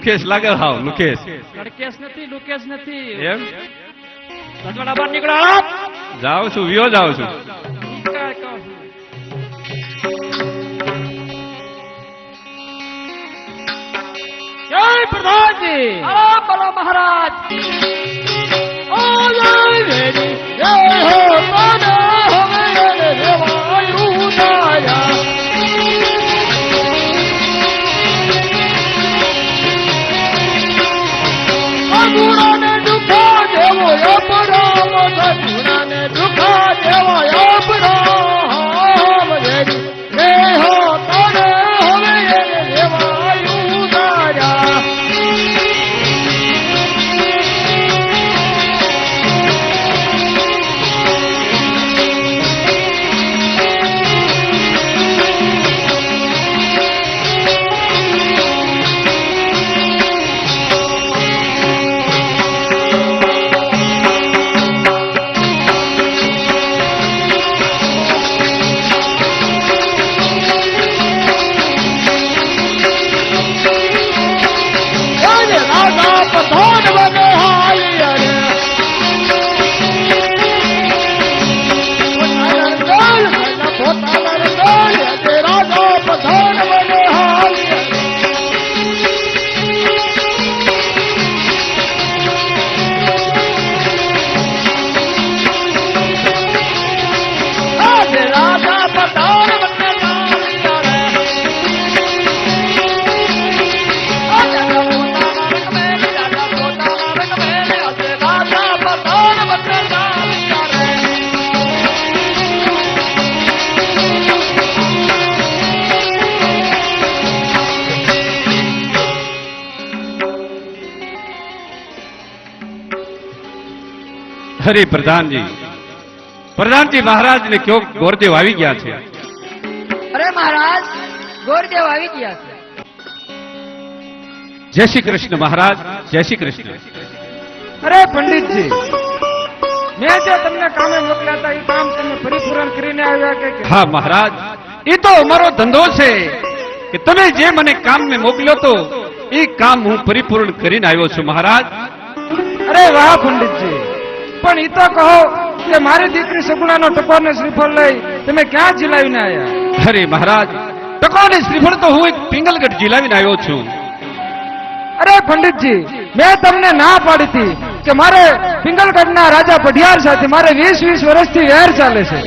લુકેશ લાગે હાવ લુકેશ લડકેશ નથી લુકેશ નથી એમ રજવાડા બહાર નીકળો જાઉં છું વિયો જાઉં છું જય પ્રધાનજી બોલો મહારાજ ઓ જય વેરી જય હો પાને હવે રેવાયું દાયા ગુણાને દુખા દેવો અપરામ ગુણાને દુખા દેવો અપરામ વેરી રે હો પાને હવે રેવાયું દાયા અરે પ્રધાનજી મહારાજ ને કયો ગોરદેવ આવી ગયા છે અરે મહારાજ ગોરદેવ આવી ગયા છે જય શ્રી કૃષ્ણ મહારાજ જય શ્રી કૃષ્ણ અરે પંડિતજી મેં જે તમને કામે મોકલ્યા હતા એ કામ તમે પરિપૂર્ણ કરીને આવ્યા કે હા મહારાજ એ તો અમારો ધંધો છે કે તમે જે મને કામ મેં મોકલ્યો તો એ કામ હું પરિપૂર્ણ કરીને આવ્યો છું મહારાજ અરે વાહ પંડિતજી પણ ઈ તો કહો કે મારી દીકરી સગુણાનો ટકોરને શ્રીફળ લઈ તમે ક્યાં જીલાવીને આવ્યા અરે મહારાજ ટકોરને શ્રીફળ તો હું એક પિંગલગઢ જીલાવીને આવ્યો છું અરે પંડિતજી મેં તમને ના પાડી હતી કે મારે પિંગલગઢના રાજા પઢિયાર સાથે મારે 20 વર્ષથી વેર ચાલે છે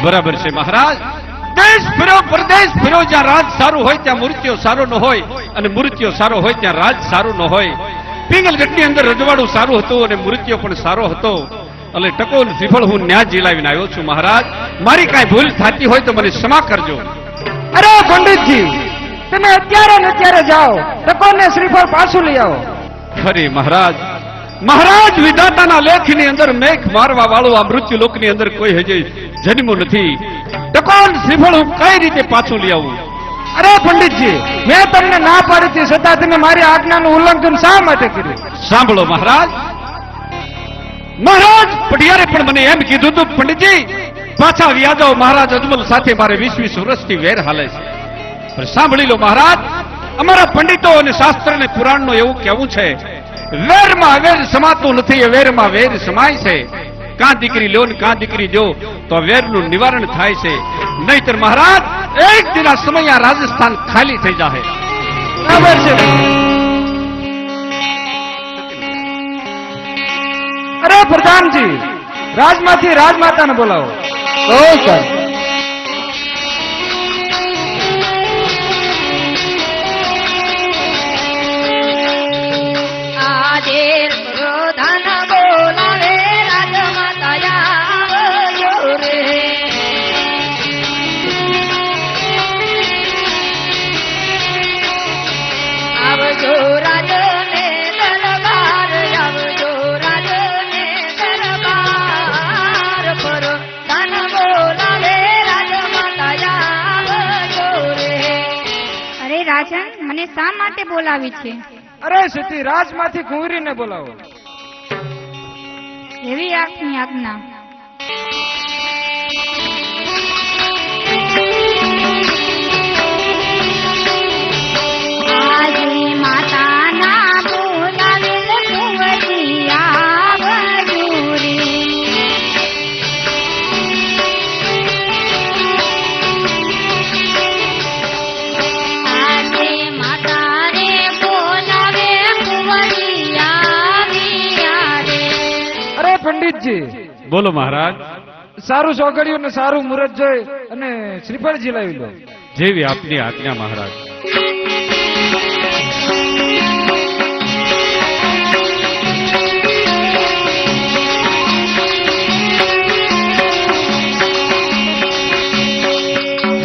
બરાબર છે મહારાજ દેશ ફર્યો પરદેશ ફર્યો જ્યાં રાજ સારું હોય ત્યાં મૃત્યુ સારો ન હોય અને મૃત્યુ સારો હોય ત્યાં રાજ સારું ન હોય પિંગલગઢની અંદર રજવાડું સારું હતું અને મૃત્યુ પણ સારો હતો એટલે ટકોર શ્રીફળ હું ન્યા જીલાવીને આવ્યો છું મહારાજ મારી કાંઈ ભૂલ થતી હોય તો મને ક્ષમા કરજો અરે પંડિતજી તમે અત્યારે ને અત્યારે જાઓ ટકોરને શ્રીફળ પાછું લઈ આવો અરે મહારાજ વિધાતાના લેખની અંદર મેઘ મારવા વાળું આ મૃત્યુ લોકની અંદર કોઈ હજી જન્મ્યું નથી ટકોર શ્રીફળ હું કઈ રીતે પાછું લઈ આવું અરે પંડિતજી મેં તમને ના પાડી હતી છતાં તમે મારી આજ્ઞાનું ઉલ્લંઘન શા માટે કર્યું સાંભળો મહારાજ પઢિયારે પણ મને એમ કીધું હતું પંડિતજી પાછા વ્યા જાઓ મહારાજ અજમલ સાથે મારે 20 વર્ષથી વેર હાલે છે પણ સાંભળી લો મહારાજ અમારા પંડિતો અને શાસ્ત્ર અને પુરાણનું એવું કહેવું છે વેરમાં વેર સમાતું નથી એ વેરમાં વેર સમાય છે કાં દીકરી લ્યો ને કાં દીકરી દો તો વેરનું નિવારણ થાય છે નહીતર મહારાજ એક દિના સમય આ રાજસ્થાન ખાલી થઈ જાય બરાબર છે અરે પ્રધાનજી રાજમાંથી રાજમાતાને બોલાવો મને શા માટે બોલાવી છે અરે સતી રાજમાંથી ઘુંઘરીને બોલાવો એવી આપની આજ્ઞા આજે માતાના પંડિતજી બોલો મહારાજ. સારું ચોઘડિયું ને સારું મુહૂર્ત જોઈ અને શ્રીફળ ઝીલાવી લો. જેવી આપની આજ્ઞા મહારાજ.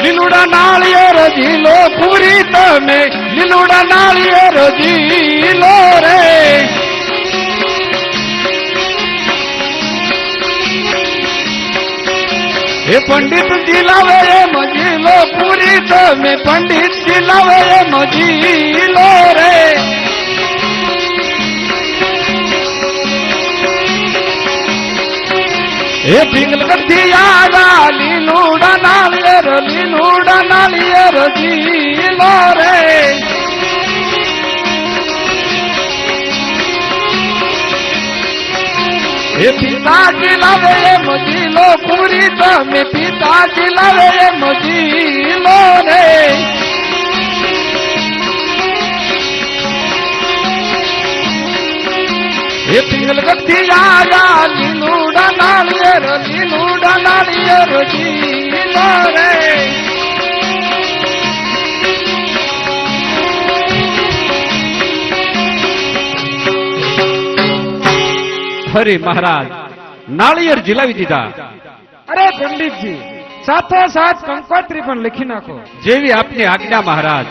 લીલુડા નાળિયેર ઝીલો પૂરી તમે, લીલુડા નાળિયેર ઝીલો રે. એ પંડિત ઝીલાવે એમ ઝીલો પૂરી તમે, પંડિત ઝીલાવે એમ ઝીલો રે. એ પિંગલ કથી આવા લીલુડા નાળિયેર, લીલુડા નાળિયેર ઝીલો રે. એ પિતાજી લાવે એમ ઝીલો પૂરી તમે, પિતાજી લાવે એમ ઝીલો રે. એ પિંગલ કથી આવા લીલુડા નાળિયેર, લીલુડા નાળિયેર ઝીલો રે. ફરી મહારાજ નાળિયેર ઝીલાવી દીધા. અરે પંડિતજી સાથો સાથ કંકોત્રી પણ લખી નાખો. જેવી આપની આજ્ઞા મહારાજ.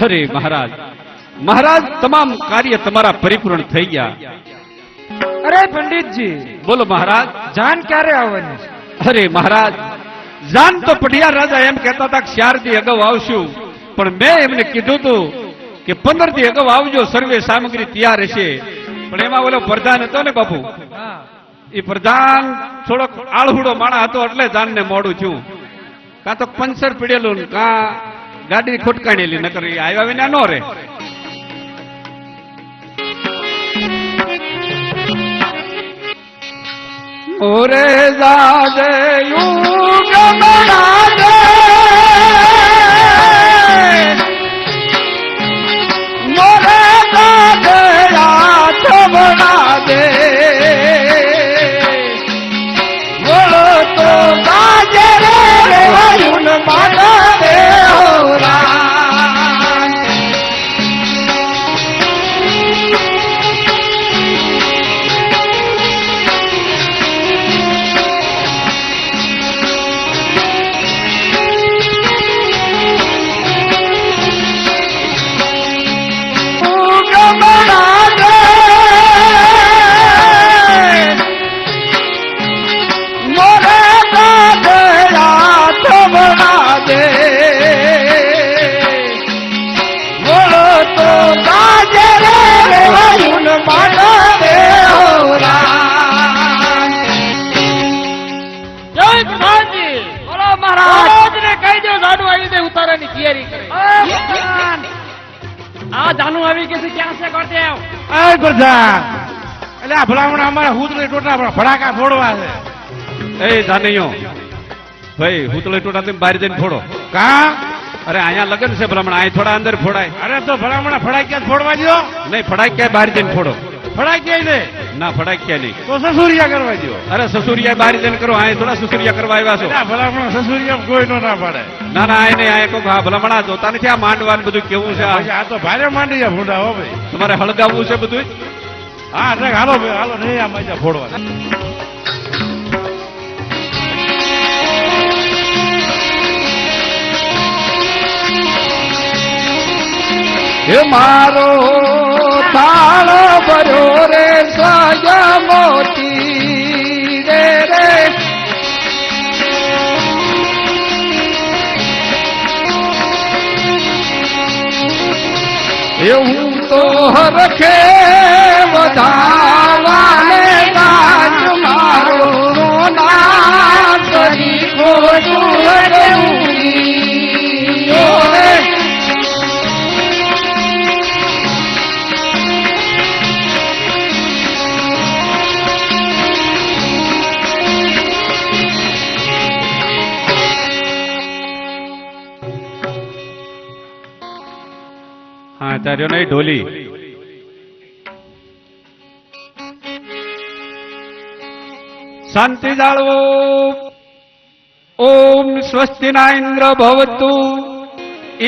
અરે મહારાજ, મહારાજ તમામ કાર્ય તમારા પરિપૂર્ણ થઈ ગયા. અરે પંડિતજી બોલો મહારાજ. જાન ક્યારે આવવાની? અરે મહારાજ, જાન તો પઢિયાર રાજા એમ કહેતા હતા કે 4 દી અગાઉ આવશું, પણ મેં એમને કીધું હતું કે 15 દી અગાઉ આવજો, સર્વે સામગ્રી તૈયાર હશે. પણ એમાં ઓલો પ્રધાન હતો ને બાપુ, એ પ્રધાન થોડોક આળહુડો માણા હતો એટલે જાનને મોડું થયું. કાં તો પંચર પીડેલું, કાં ગાડી ખોટકાણેલી નકર ઈ આવ્યા વિના નો રે. ઓરે જાજે યુગ મનાજે મોરે જાજે હાથ બનાજે બોલો તો જાજે રે વાયુન માતા રે હોરા. ભડાકા ફોડવા છે. એ જાનૈયો ભાઈ હુતળે ટોટા તમે બહાર જઈને ફોડો. કા અરે અહીંયા લગન છે ભલામણ, અહીં થોડા અંદર ફોડાય. અરે તો ભલામણા ફડાક્યા ફોડવા દો. નહીં ફડાય ક્યાંય બહાર જઈને ફોડો. ફડાક્યા ને ના ફડાય ક્યાં નહીં. તો સસુરિયા કરવા દો. અરે સસુરિયા બહાર જઈને કરો, અહીં થોડા સસુરિયા કરવા આવ્યા છો. ભલામણા સસુરિયા કોઈ નો ના પાડે. ના ના અહીં નહીં, અહીં કોક હા ભલામણા જોતા નથી. આ માંડવાનું બધું કેવું છે આ તો ભારે માંડી જાય ફૂંડા હો ભાઈ. તમારે હળગાવવું છે બધું. હા હાલો ભાઈ હાલો નહીં આ મજા ફોડવા. હે મારો તાળ ભર્યો રે સાયા મોતી રે રે એવું તો હરખે વધાવાને ગાજ મારો ના કરી ખોટું રે. હા તાર્યો નહીં ઢોલી. શાંતિ જાળવો. ઓમ સ્વસ્તિ ના ઇન્દ્ર ભવતુ.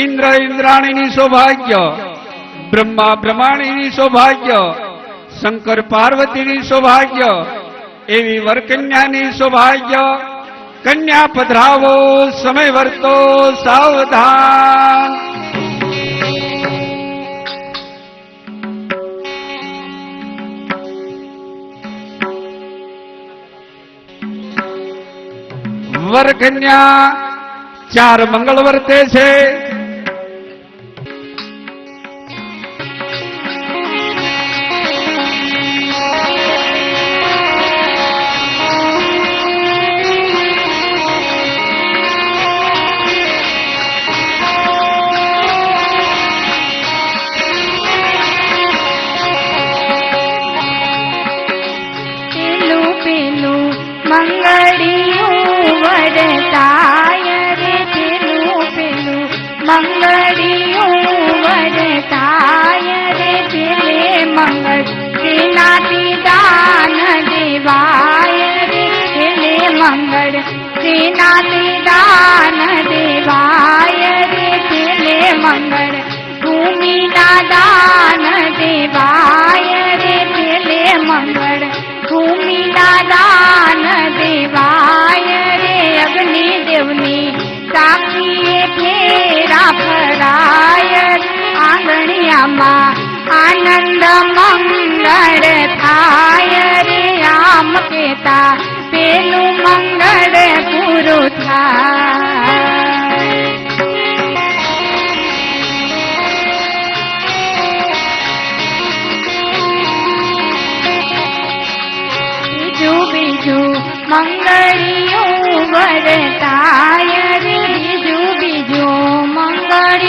ઇન્દ્ર ઇન્દ્રાણીની સૌભાગ્ય, બ્રહ્મા બ્રહ્માણીની સૌભાગ્ય, શંકર પાર્વતીની સૌભાગ્ય, એવી વરકન્યાની સૌભાગ્ય. કન્યા પધરાવો, સમય વર્તો સાવધાન. વરકન્યા 4 મંગળ વર્તે છે. મંગળિયું વરતાય રે પેલું પેલું મંગળિયું વરતાય રે પેલે મંગળ શ્રીનાથી દાન દેવાય રે પેલે મંગળ શ્રીનાથી દાન દેવાય રે પેલે મંગળ ભૂમિના દાન દેવાય રે પેલે મંગળ ભૂમિના દાન દેવાય રે અગ્નિ દેવની સાક્ષીએ ફેરા ફરાય આંગણિયામાં આનંદ મંગળ થાય રે આમ કેતા પેલું મંગળ પૂરું થાય. બીજું મંગળિયું વરતાય રે બીજું મંગળ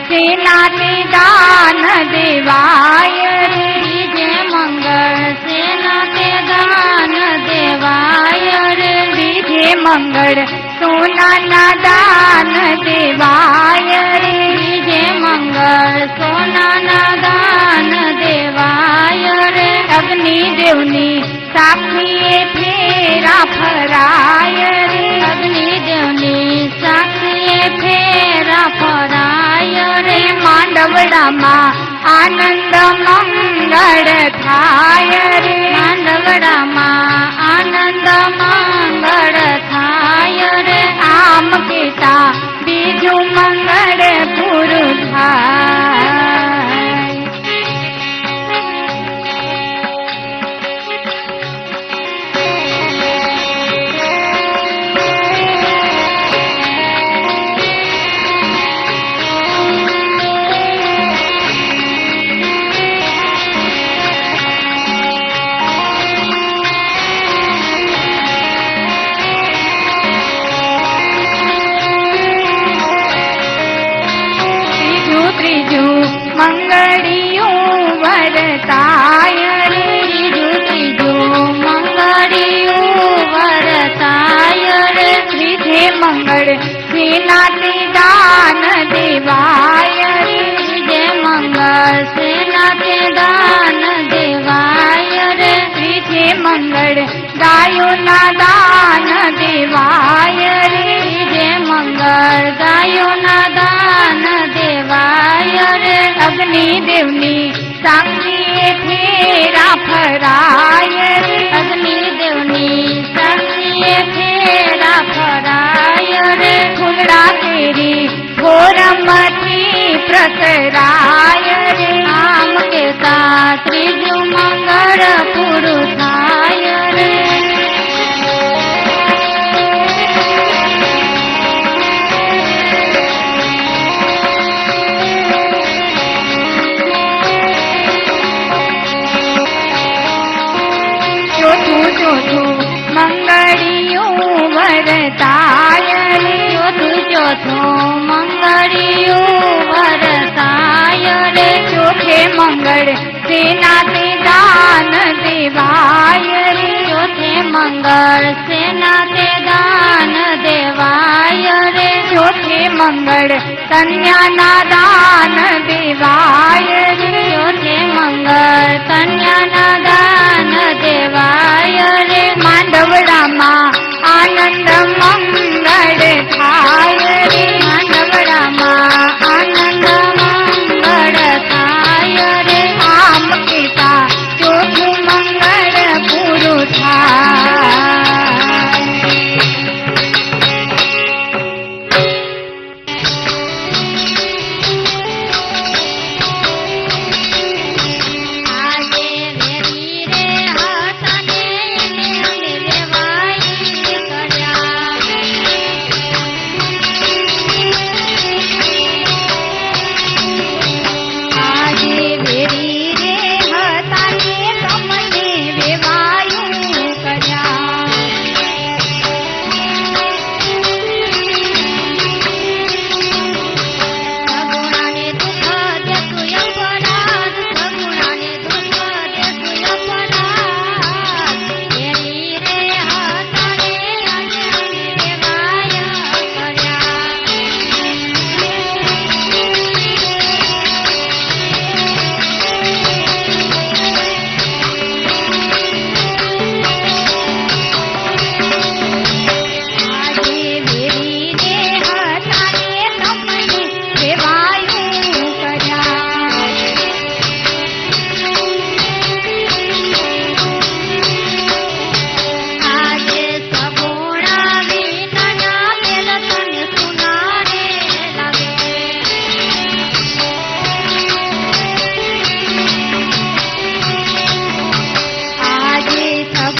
સેનાથી દાન દેવાય રે બીજે મંગળ સેનાથી દાન દેવાય રે બીજે મંગળ સોનાના દાન દેવાય રે બીજે મંગળ સોનાના દાન દેવાય રે અગ્નિદેવની સાક્ષીએ ફેરા ફરાય રે અગ્નિદેવની સાક્ષીએ ફેરા ફરાય રે માંડવડામાં આનંદ મંગળ થાય રે માંડવડામાં આનંદ મંગળ થાય રે આમ કેતા બીજું મંગળ પૂરું થાય મંગળિયું વરતાય રે ત્રીજું મંગળિયું વરતાય રે ત્રીજે મંગળ સેનાથી દાન દેવાય રે ત્રીજે મંગળ સેનાથી દાન દેવાય રે ત્રીજે મંગળ ગાયોના દાન દેવાય રે ત્રીજે મંગળ ગાયોના દાન દેવાય રે અગ્નિદેવની સાક્ષીએ ફેરા ફરાય રે અગ્નિદેવની સાક્ષીએ ફેરા ફરાય રે ફૂલડા કેરી ઘોરમથી પ્રસરાય રે આમ કેતા ત્રીજું મંગળ પૂરું થાય રે ચોથું મંગળિયું વરતાય રે ચોથું મંગળિયું વરતાય રે ચોથે મંગળ સેનાથી દાન દેવાય રે ચોથે મંગળ સેનાથી દાન દેવાય રે ચોથે મંગળ કન્યાના દાન દેવાય રે ચોથે મંગળ કન્યાના દાન